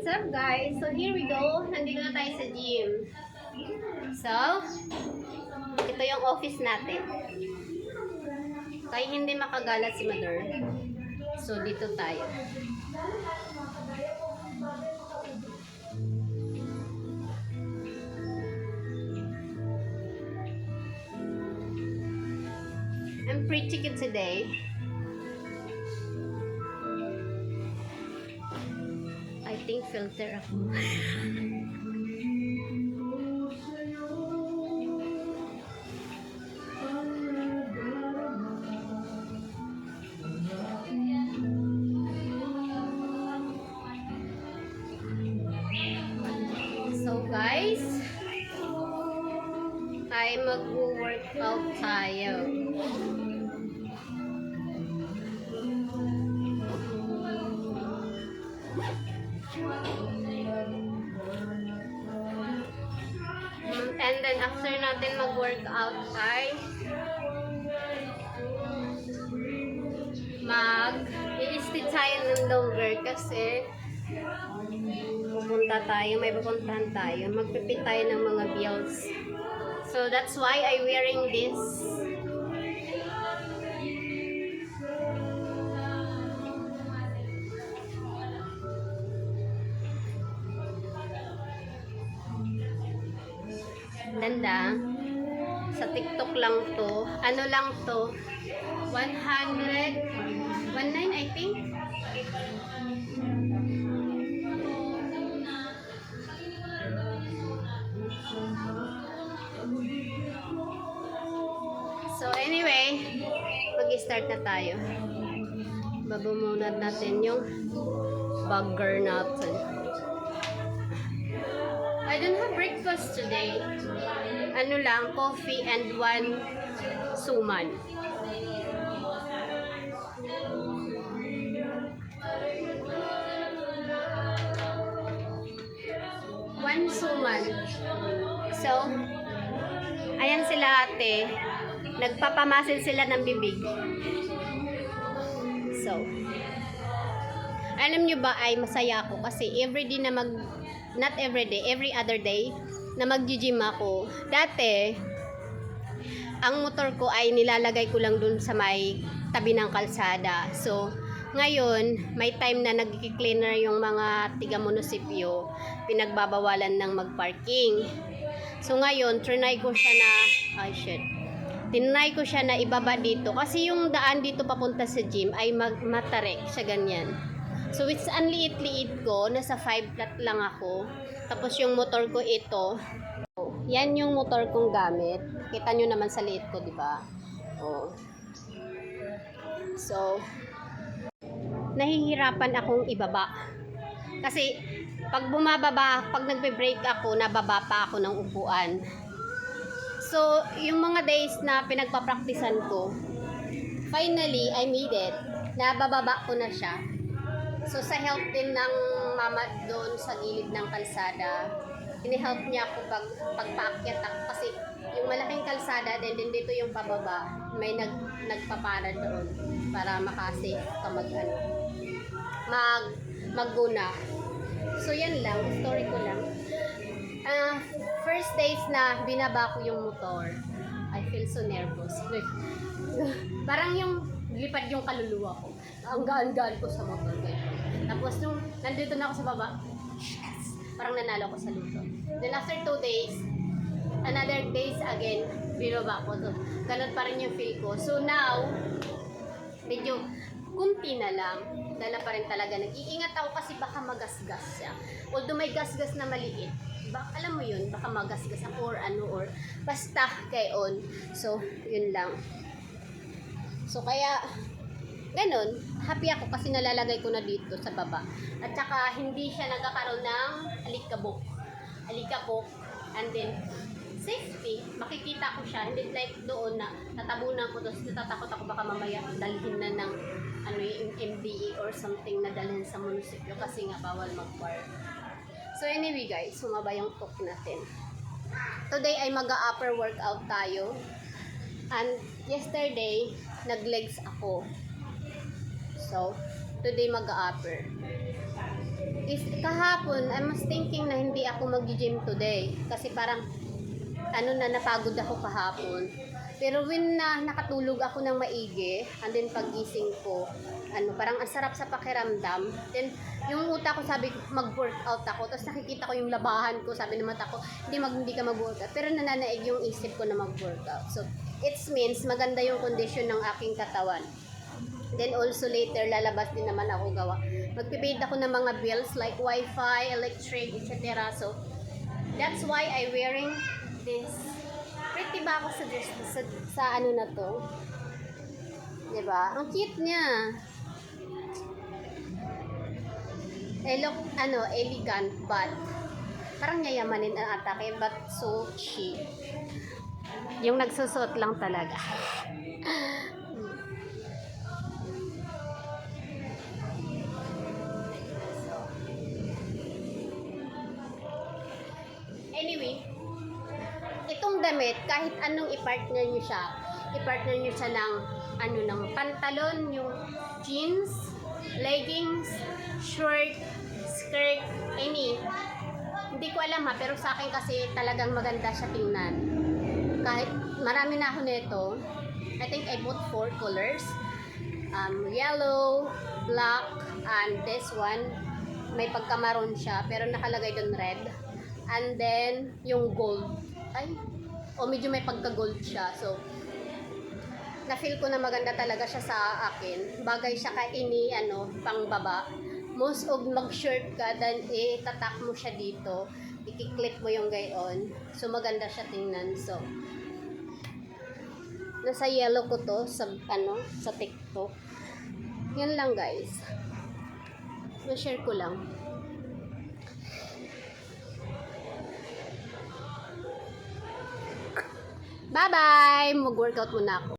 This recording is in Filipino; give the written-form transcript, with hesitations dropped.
What's up guys? So here we go. Nandito na tayo sa gym. So, ito yung office natin. Kaya hindi makagalat si Mother. So, dito tayo. I'm pretty cute today. I think filter ako. So guys, ay mag-workout tayo. And then after natin mag-workout ay mag-i-stitch tayo ng longer kasi may pupuntahan tayo. Magpipit tayo ng mga bills. So that's why I'm wearing this. Ganda. Sa TikTok lang to. Ano lang to? 119 I think. So anyway, mag-start na tayo. Babumunad natin yung burger natin. I don't have breakfast today. Ano lang, coffee and one suman. One suman. So, ayan sila ate. Nagpapamasil sila ng bibig. So, alam nyo ba ay masaya ako kasi everyday na not everyday, every other day na mag-gym ako. Dati, ang motor ko ay nilalagay ko lang dun sa may tabi ng kalsada. So, ngayon, may time na nag-cleaner yung mga tiga-munisipyo, pinagbabawalan ng mag-parking. So, ngayon, trinay ko siya na ibaba dito. Kasi yung daan dito papunta sa gym ay matarek siya ganyan. So, it's ang liit-liit ko. Nasa 5 flat lang ako. Tapos yung motor ko ito. Yan yung motor kong gamit. Kita nyo naman sa liit ko, di ba? Oh. So, nahihirapan akong ibaba. Kasi, pag nagbe-break ako, nababa pa ako ng upuan. So, yung mga days na pinagpapraktisan ko, finally, I made it. Nabababa ko na siya. So, sa help din ng mama doon sa gilid ng kalsada, ini-help niya ako pagpaakyat ako. Kasi yung malaking kalsada, din dito yung pababa, may nagpapara doon para makasave ka magguna. So, yan lang. Story ko lang. First days na binaba ko yung motor, I feel so nervous. Parang yung lipad yung kaluluwa ko. Ang gaan-gaan ko sa motor. Tapos nung nandito na ako sa baba, yes, parang nanalo ko sa luto. Then after 2 days, another days again, binaba ko to. Ganun pa rin yung feel ko. So now, medyo kunti na lang. Dala pa rin talaga. Nag-iingat ako kasi baka magasgas siya. Although may gasgas na maliit, alam mo yun, baka magasgas or basta kayon. So, yun lang. So, kaya, ganun, happy ako kasi nalalagay ko na dito sa baba. At saka, hindi siya nagkakaroon ng alikabok. And then, safety, makikita ko siya. Hindi like doon na natabunan ko, tapos natatakot ako baka mamaya dalhin na ng yung MDE or something na dalhin sa munisipyo kasi nga bawal mag-park. So anyway guys, sumaba yung talk natin. Today ay mag-upper workout tayo. And yesterday, nag-legs ako. So, today mag-upper. is kahapon, I was thinking na hindi ako mag-gym today. Kasi parang, napagod ako kahapon. Pero when nakatulog ako ng maigi, and then pagising ko, parang ang sarap sa pakiramdam. Then, yung utak ko sabi ko, mag-workout ako. Tapos nakikita ko yung labahan ko, sabi ng mata ko, hindi ka mag-workout. Pero nananaig yung isip ko na mag-workout. So, it means maganda yung condition ng aking katawan. Then also later, lalabas din naman ako gawa. Magpipaid ako ng mga bills like wifi, electric, etc. So, that's why I wearing this. Pretty ba ako sa dress sa na to? Diba? Ang cute niya. Look, elegant, but parang yayamanin ang atake, but so cheap. Yung nagsusuot lang talaga. Anyway, itong damit, kahit anong i-partner nyo siya ng, ng pantalon, yung jeans, leggings, short, skirt, any. Hindi ko alam pero sa akin kasi talagang maganda siya tingnan. Kahit marami na ako nito, I think I bought 4 colors. Yellow, black, and this one, may pagka-maroon siya, pero nakalagay doon red. And then, yung gold. Medyo may pagka-gold siya. So, na-feel ko na maganda talaga siya sa akin. Bagay siya pang baba. Most of mag-shirt ka, then tatak mo siya dito. I-clip mo yung gayon. So, maganda siya tingnan. So, nasa yellow ko to sa TikTok. Yan lang guys. Na-share ko lang. Bye-bye! Mag-workout muna ako.